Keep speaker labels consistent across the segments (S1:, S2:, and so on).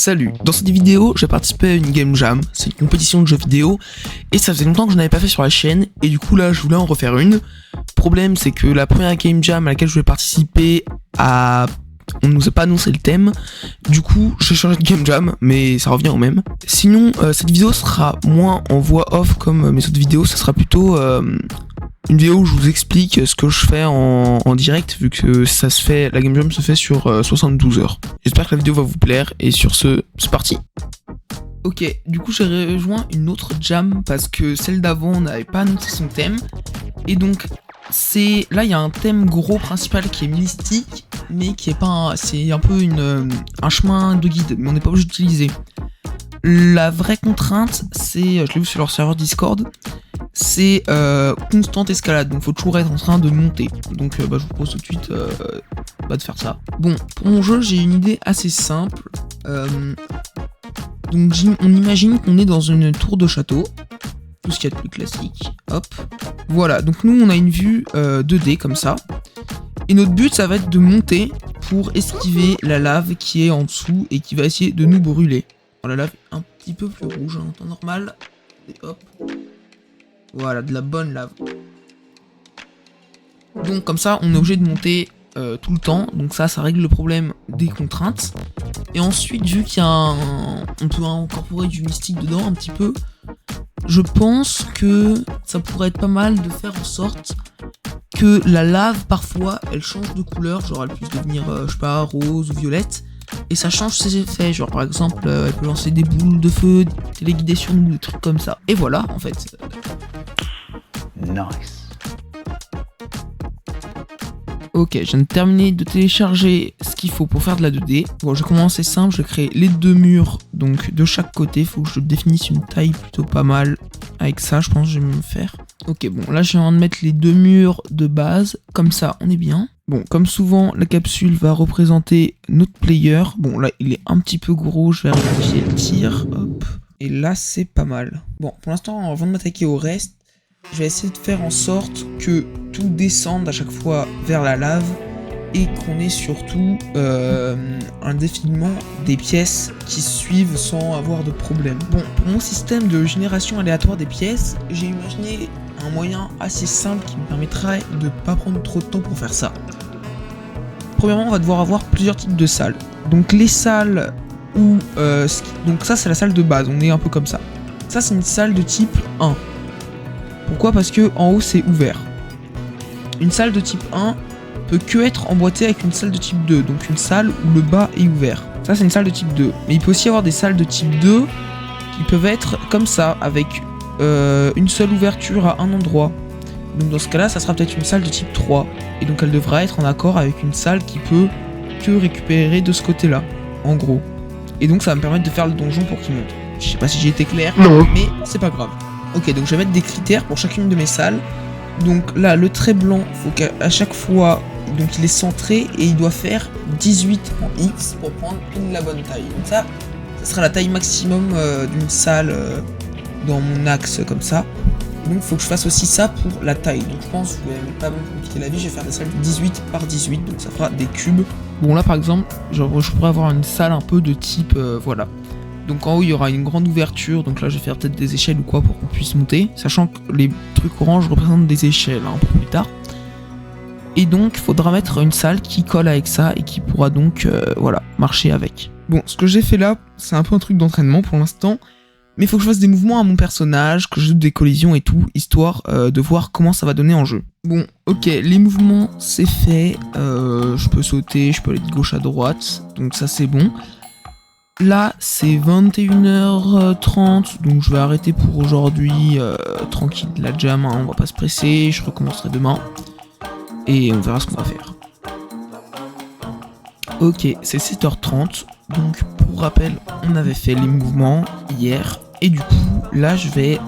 S1: Salut, dans cette vidéo, j'ai participé à une game jam, c'est une compétition de jeux vidéo, et ça faisait longtemps que je n'avais pas fait sur la chaîne, et du coup là je voulais en refaire une. Problème c'est que la première game jam à laquelle je voulais participer, on nous a pas annoncé le thème, du coup j'ai changé de game jam, mais ça revient au même. Sinon, cette vidéo sera moins en voix off comme mes autres vidéos, ça sera plutôt une vidéo où je vous explique ce que je fais en direct, vu que ça se fait, la game jam se fait sur 72 heures. J'espère que la vidéo va vous plaire, et sur ce, c'est parti. Ok, du coup j'ai rejoint une autre jam, parce que celle d'avant n'avait pas annoncé son thème, et donc là il y a un thème gros principal qui est mystique, mais qui est pas c'est un peu un chemin de guide, mais on n'est pas obligé d'utiliser. La vraie contrainte, c'est, je l'ai vu sur leur serveur Discord, c'est constante escalade, donc faut toujours être en train de monter. Donc je vous propose tout de suite de faire ça. Bon, pour mon jeu, j'ai une idée assez simple. Donc on imagine qu'on est dans une tour de château, tout ce qu'il y a de plus classique. Hop, voilà. Donc nous, on a une vue 2D comme ça, et notre but, ça va être de monter pour esquiver la lave qui est en dessous et qui va essayer de nous brûler. La lave est un petit peu plus rouge en temps normal. Et hop. Voilà, de la bonne lave. Donc comme ça, on est obligé de monter tout le temps. Donc ça règle le problème des contraintes. Et ensuite, vu qu'il y a on peut incorporer du mystique dedans un petit peu, je pense que ça pourrait être pas mal de faire en sorte que la lave, parfois, elle change de couleur. Genre, elle puisse devenir, je sais pas, rose ou violette. Et ça change ses effets, genre par exemple, elle peut lancer des boules de feu, téléguider sur nous, des trucs comme ça. Et voilà, en fait.
S2: Nice.
S1: Ok, je viens de terminer de télécharger ce qu'il faut pour faire de la 2D. Bon, je commence, c'est simple, je crée les deux murs, donc de chaque côté. Faut que je définisse une taille plutôt pas mal. Avec ça, je pense que je vais me faire. Ok, bon, là, j'ai envie de mettre les deux murs de base. Comme ça, on est bien. Bon, comme souvent, la capsule va représenter notre player. Bon, là, il est un petit peu gros. Je vais rectifier le tir. Hop. Et là, c'est pas mal. Bon, pour l'instant, avant de m'attaquer au reste, je vais essayer de faire en sorte que tout descende à chaque fois vers la lave et qu'on ait surtout un défilement des pièces qui suivent sans avoir de problème. Bon, pour mon système de génération aléatoire des pièces, j'ai imaginé un moyen assez simple qui me permettra de pas prendre trop de temps pour faire ça. Premièrement, on va devoir avoir plusieurs types de salles. Donc les salles où... donc ça, c'est la salle de base, on est un peu comme ça. Ça, c'est une salle de type 1. Pourquoi ? Parce que en haut, c'est ouvert. Une salle de type 1 peut que être emboîtée avec une salle de type 2. Donc une salle où le bas est ouvert. Ça, c'est une salle de type 2. Mais il peut aussi y avoir des salles de type 2 qui peuvent être comme ça, avec une seule ouverture à un endroit. Donc dans ce cas-là, ça sera peut-être une salle de type 3. Et donc elle devra être en accord avec une salle qui peut que récupérer de ce côté-là, en gros. Et donc ça va me permettre de faire le donjon pour qu'il monte. Je sais pas si j'ai été clair, mais c'est pas grave. Ok, donc je vais mettre des critères pour chacune de mes salles. Donc là, le trait blanc, faut qu'à chaque fois, donc il est centré et il doit faire 18 en X pour prendre la bonne taille. Donc ça sera la taille maximum d'une salle dans mon axe comme ça. Donc il faut que je fasse aussi ça pour la taille. Donc je pense que je vais pas me compliquer la vie, je vais faire des salles de 18 par 18, donc ça fera des cubes. Bon là par exemple, genre, je pourrais avoir une salle un peu de type, voilà. Donc en haut il y aura une grande ouverture, donc là je vais faire peut-être des échelles ou quoi pour qu'on puisse monter. Sachant que les trucs orange représentent des échelles, un peu plus tard. Et donc il faudra mettre une salle qui colle avec ça et qui pourra donc, voilà, marcher avec. Bon, ce que j'ai fait là, c'est un peu un truc d'entraînement pour l'instant. Mais il faut que je fasse des mouvements à mon personnage, que je joue des collisions et tout, histoire de voir comment ça va donner en jeu. Bon, ok, les mouvements, c'est fait. Je peux sauter, je peux aller de gauche à droite, donc ça c'est bon. Là, c'est 21h30, donc je vais arrêter pour aujourd'hui. Tranquille, la jam, hein, on va pas se presser, je recommencerai demain. Et on verra ce qu'on va faire. Ok, c'est 7h30, donc pour rappel, on avait fait les mouvements hier. Et du coup, là, je vais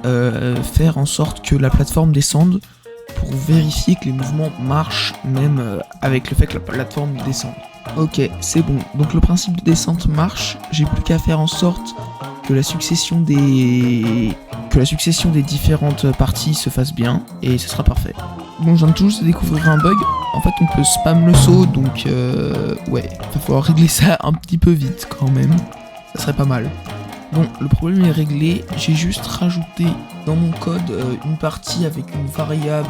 S1: faire en sorte que la plateforme descende pour vérifier que les mouvements marchent, même avec le fait que la plateforme descende. Ok, c'est bon. Donc le principe de descente marche. J'ai plus qu'à faire en sorte que la succession des différentes parties se fasse bien, et ce sera parfait. Bon, je viens tout juste de découvrir un bug. En fait, on peut spam le saut, donc ouais, il va falloir régler ça un petit peu vite quand même. ça serait pas mal. Bon, le problème est réglé, j'ai juste rajouté dans mon code une partie avec une variable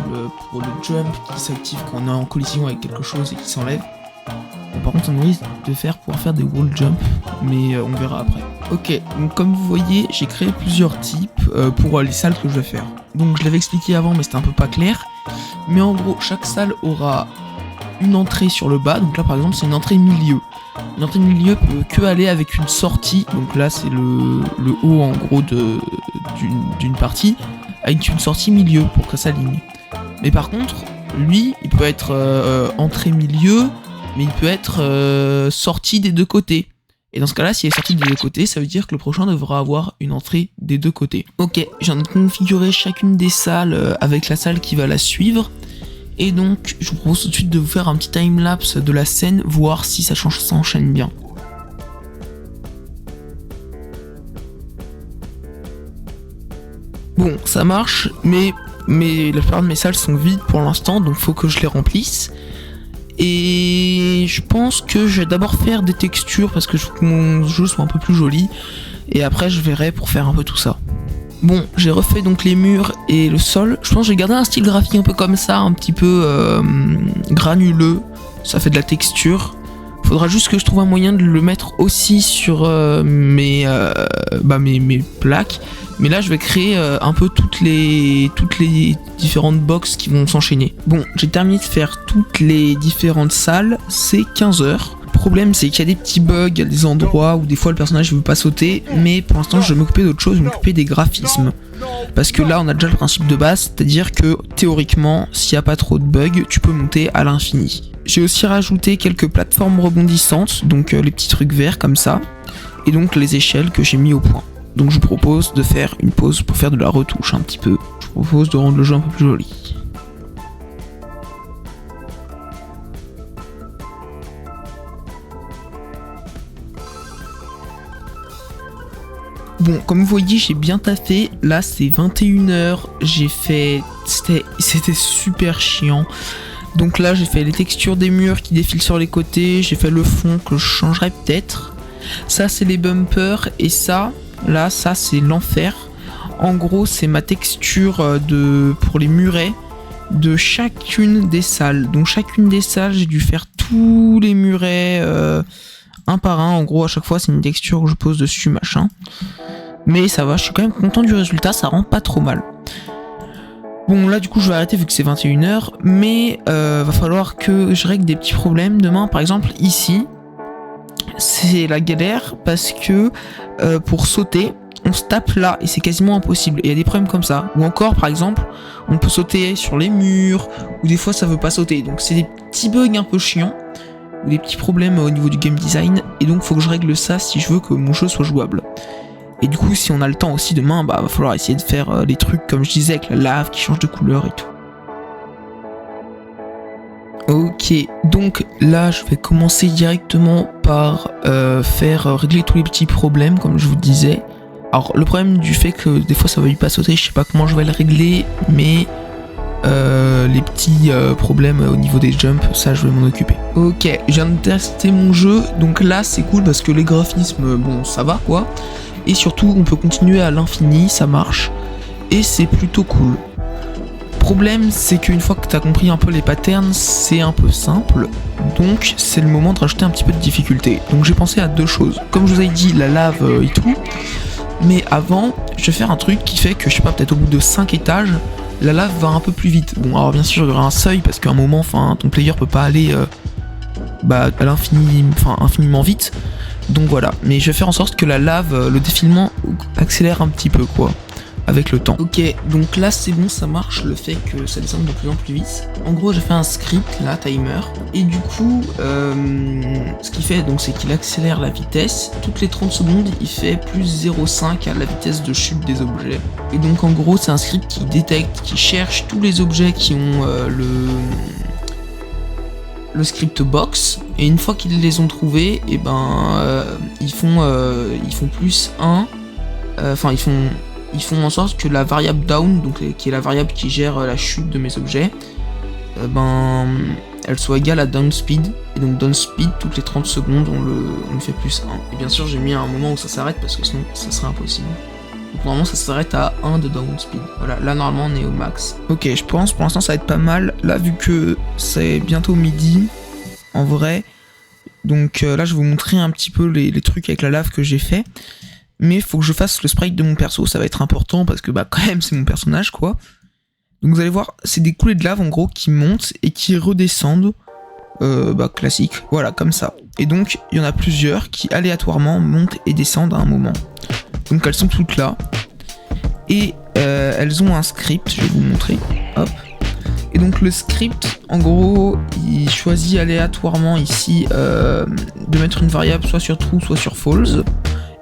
S1: pour le jump qui s'active quand on est en collision avec quelque chose et qui s'enlève. Bon, par contre, ça nous risque de pouvoir faire des wall jump, mais on verra après. Ok, donc comme vous voyez, j'ai créé plusieurs types pour les salles que je vais faire. Donc je l'avais expliqué avant, mais c'était un peu pas clair. Mais en gros, chaque salle aura une entrée sur le bas, donc là par exemple c'est une entrée milieu. Une entrée milieu peut que aller avec une sortie, donc là c'est le haut en gros d'une partie, avec une sortie milieu pour que ça s'aligne. Mais par contre, lui, il peut être entrée milieu, mais il peut être sorti des deux côtés. Et dans ce cas-là, s'il est sorti des deux côtés, ça veut dire que le prochain devra avoir une entrée des deux côtés. Ok, j'ai configuré chacune des salles avec la salle qui va la suivre. Et donc, je vous propose tout de suite de vous faire un petit timelapse de la scène, voir si ça s'enchaîne bien. Bon, ça marche, mais la plupart de mes salles sont vides pour l'instant, donc faut que je les remplisse. Et je pense que je vais d'abord faire des textures parce que je veux que mon jeu soit un peu plus joli. Et après, je verrai pour faire un peu tout ça. Bon, j'ai refait donc les murs et le sol. Je pense que j'ai gardé un style graphique un peu comme ça, un petit peu granuleux. Ça fait de la texture. Faudra juste que je trouve un moyen de le mettre aussi sur mes plaques. Mais là, je vais créer un peu toutes les différentes boxes qui vont s'enchaîner. Bon, j'ai terminé de faire toutes les différentes salles. C'est 15 heures. Le problème, c'est qu'il y a des petits bugs, il y a des endroits où des fois le personnage ne veut pas sauter, mais pour l'instant je vais m'occuper d'autre chose, je vais m'occuper des graphismes. Parce que là on a déjà le principe de base, c'est-à-dire que théoriquement, s'il n'y a pas trop de bugs, tu peux monter à l'infini. J'ai aussi rajouté quelques plateformes rebondissantes, donc les petits trucs verts comme ça, et donc les échelles que j'ai mis au point. Donc je vous propose de faire une pause pour faire de la retouche un petit peu. Je vous propose de rendre le jeu un peu plus joli. Bon, comme vous voyez, j'ai bien taffé. Là, c'est 21h. J'ai fait... C'était super chiant. Donc là, j'ai fait les textures des murs qui défilent sur les côtés. J'ai fait le fond que je changerai peut-être. Ça, c'est les bumpers. Et ça, là, ça, c'est l'enfer. En gros, c'est ma texture pour les murets de chacune des salles. Donc chacune des salles, j'ai dû faire tous les murets... un par un, en gros à chaque fois c'est une texture que je pose dessus machin, mais ça va, je suis quand même content du résultat, ça rend pas trop mal. Bon là du coup je vais arrêter vu que c'est 21h, mais va falloir que je règle des petits problèmes demain. Par exemple ici c'est la galère parce que pour sauter on se tape là et c'est quasiment impossible, et il y a des problèmes comme ça. Ou encore par exemple on peut sauter sur les murs, ou des fois ça veut pas sauter, donc c'est des petits bugs un peu chiants ou des petits problèmes au niveau du game design, et donc faut que je règle ça si je veux que mon jeu soit jouable. Et du coup si on a le temps aussi demain, bah va falloir essayer de faire les trucs comme je disais avec la lave qui change de couleur et tout. Ok, donc là je vais commencer directement par régler tous les petits problèmes comme je vous disais. Alors le problème du fait que des fois ça veuille pas sauter, je sais pas comment je vais le régler, mais les petits problèmes au niveau des jumps, ça je vais m'en occuper. Ok, je viens de tester mon jeu, donc là c'est cool parce que les graphismes, bon ça va quoi, et surtout on peut continuer à l'infini, ça marche, et c'est plutôt cool. Problème c'est qu'une fois que tu as compris un peu les patterns, c'est un peu simple, donc c'est le moment de rajouter un petit peu de difficulté. Donc j'ai pensé à deux choses, comme je vous ai dit, la lave et tout, mais avant je vais faire un truc qui fait que je sais pas, peut-être au bout de 5 étages, la lave va un peu plus vite. Bon alors bien sûr il y aura un seuil parce qu'à un moment ton player peut pas aller à l'infini, infiniment vite. Donc voilà, mais je vais faire en sorte que la lave, le défilement accélère un petit peu quoi, avec le temps. Ok, donc là c'est bon, ça marche, le fait que ça descende de plus en plus vite. En gros j'ai fait un script là, timer, et du coup ce qu'il fait donc c'est qu'il accélère la vitesse. Toutes les 30 secondes il fait plus 0,5 à la vitesse de chute des objets. Et donc en gros c'est un script qui détecte, qui cherche tous les objets qui ont le script box, et une fois qu'ils les ont trouvés, et ils font plus 1, ils font en sorte que la variable down, donc qui est la variable qui gère la chute de mes objets, elle soit égale à down speed. Et donc down speed, toutes les 30 secondes, on le fait plus 1. Et bien sûr, j'ai mis un moment où ça s'arrête parce que sinon, ça serait impossible. Donc normalement, ça s'arrête à 1 de down speed. Voilà, là, normalement, on est au max. Ok, je pense, pour l'instant, ça va être pas mal. Là, vu que c'est bientôt midi, en vrai. Donc là, je vais vous montrer un petit peu les trucs avec la lave que j'ai fait. Mais il faut que je fasse le sprite de mon perso, ça va être important parce que bah quand même c'est mon personnage quoi. Donc vous allez voir, c'est des coulées de lave en gros qui montent et qui redescendent, classique, voilà comme ça. Et donc il y en a plusieurs qui aléatoirement montent et descendent à un moment. Donc elles sont toutes là. Et elles ont un script, je vais vous montrer, hop. Et donc le script, en gros, il choisit aléatoirement ici de mettre une variable soit sur true, soit sur false.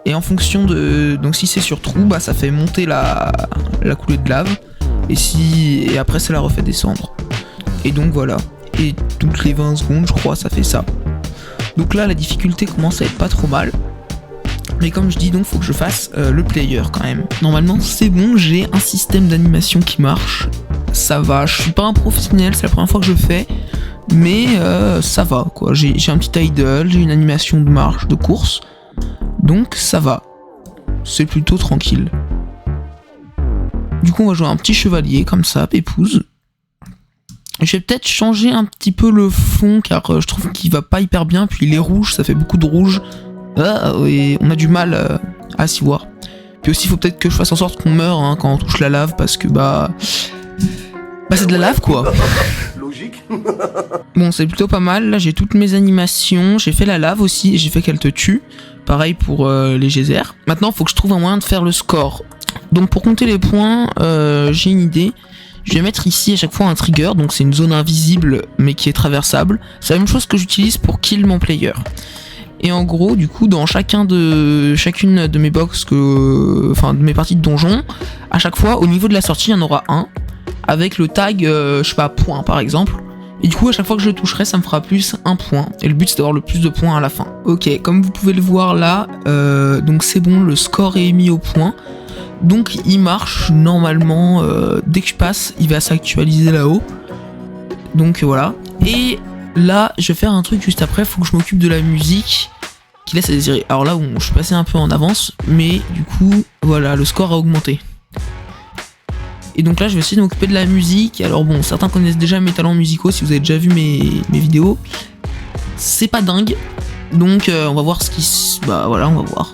S1: Et en fonction de... Donc si c'est sur true, bah ça fait monter la coulée de lave. Et après ça la refait descendre. Et donc voilà. Et toutes les 20 secondes, je crois, ça fait ça. Donc là, la difficulté commence à être pas trop mal. Mais comme je dis, donc faut que je fasse le player quand même. Normalement, c'est bon, j'ai un système d'animation qui marche. Ça va, je suis pas un professionnel, c'est la première fois que je le fais. Mais ça va, quoi. J'ai un petit idle, j'ai une animation de marche, de course. Donc ça va. C'est plutôt tranquille. Du coup, on va jouer un petit chevalier, comme ça, pépouze. Je vais peut-être changer un petit peu le fond, car je trouve qu'il va pas hyper bien. Puis il est rouge, ça fait beaucoup de rouge. Et on a du mal à s'y voir. Puis aussi, il faut peut-être que je fasse en sorte qu'on meure quand on touche la lave, parce que c'est de la lave, quoi.
S2: Logique.
S1: Bon, c'est plutôt pas mal. Là, j'ai toutes mes animations. J'ai fait la lave aussi, et j'ai fait qu'elle te tue. Pareil pour les geysers. Maintenant, il faut que je trouve un moyen de faire le score. Donc pour compter les points, j'ai une idée. Je vais mettre ici à chaque fois un trigger, donc c'est une zone invisible mais qui est traversable. C'est la même chose que j'utilise pour kill mon player. Et en gros, du coup, dans chacune de mes box, de mes parties de donjon, à chaque fois, au niveau de la sortie, il y en aura un, avec le tag, je sais pas, point par exemple. Et du coup, à chaque fois que je le toucherai, ça me fera plus un point. Et le but, c'est d'avoir le plus de points à la fin. Ok, comme vous pouvez le voir là, donc c'est bon, le score est mis au point. Donc il marche normalement, dès que je passe, il va s'actualiser là-haut. Donc voilà. Et là, je vais faire un truc juste après, faut que je m'occupe de la musique qui laisse à désirer. Alors là, je suis passé un peu en avance, mais du coup, voilà, le score a augmenté. Et donc là, je vais essayer de m'occuper de la musique. Alors bon, certains connaissent déjà mes talents musicaux, si vous avez déjà vu mes vidéos. C'est pas dingue. Donc on va voir on va voir.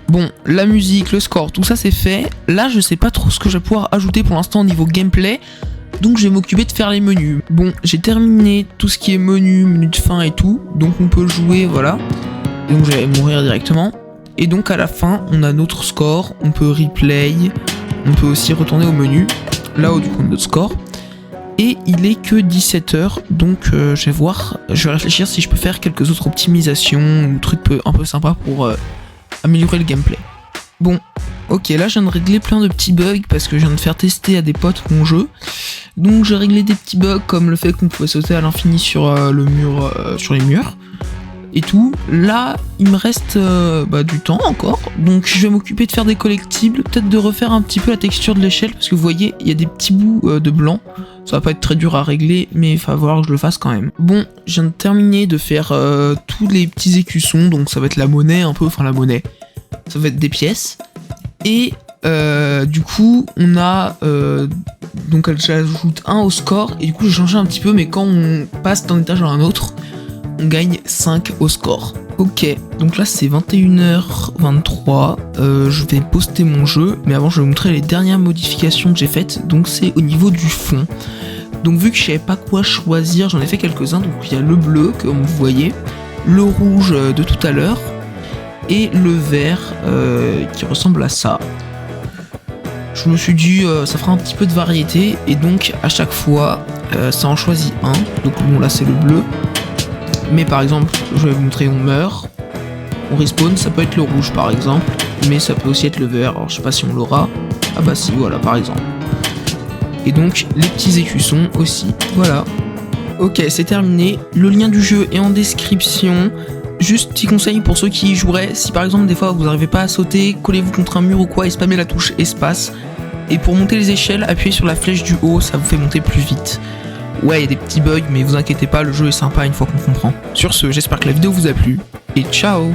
S1: Bon, la musique, le score, tout ça c'est fait. Là, je sais pas trop ce que je vais pouvoir ajouter pour l'instant au niveau gameplay. Donc je vais m'occuper de faire les menus. Bon, j'ai terminé tout ce qui est menu de fin et tout. Donc on peut jouer, voilà. Et donc je vais mourir directement. Et donc à la fin, on a notre score. On peut replay. On peut aussi retourner au menu. Là-haut du coup, notre score. Et il est que 17h. Donc je vais voir. Je vais réfléchir si je peux faire quelques autres optimisations ou trucs un peu sympas pour améliorer le gameplay. Bon, ok, là je viens de régler plein de petits bugs parce que je viens de faire tester à des potes mon jeu. Donc j'ai réglé des petits bugs comme le fait qu'on pouvait sauter à l'infini sur le mur, sur les murs et tout. Là, il me reste du temps encore, donc je vais m'occuper de faire des collectibles, peut-être de refaire un petit peu la texture de l'échelle parce que vous voyez, il y a des petits bouts de blanc. Ça va pas être très dur à régler, mais il va falloir que je le fasse quand même. Bon, je viens de terminer de faire tous les petits écussons, donc ça va être la monnaie un peu, enfin la monnaie. Ça va être des pièces. Et du coup, on a... donc j'ajoute 1 au score, et du coup j'ai changé un petit peu, mais quand on passe d'un étage à un autre, on gagne 5 au score. Ok, donc là c'est 21h23, je vais poster mon jeu, mais avant je vais vous montrer les dernières modifications que j'ai faites, donc c'est au niveau du fond. Donc vu que je savais pas quoi choisir, j'en ai fait quelques-uns, donc il y a le bleu, comme vous voyez, le rouge de tout à l'heure, et le vert qui ressemble à ça. Je me suis dit ça fera un petit peu de variété, et donc à chaque fois ça en choisit un, donc bon là c'est le bleu. Mais par exemple, je vais vous montrer, on meurt, on respawn, ça peut être le rouge par exemple, mais ça peut aussi être le vert, alors je sais pas si on l'aura. Ah bah si, voilà, par exemple. Et donc, les petits écussons aussi, voilà. Ok, c'est terminé. Le lien du jeu est en description. Juste petit conseil pour ceux qui y joueraient, si par exemple des fois vous n'arrivez pas à sauter, collez-vous contre un mur ou quoi et spammez la touche espace. Et pour monter les échelles, appuyez sur la flèche du haut, ça vous fait monter plus vite. Ouais, il y a des petits bugs, mais vous inquiétez pas, le jeu est sympa une fois qu'on comprend. Sur ce, j'espère que la vidéo vous a plu, et ciao!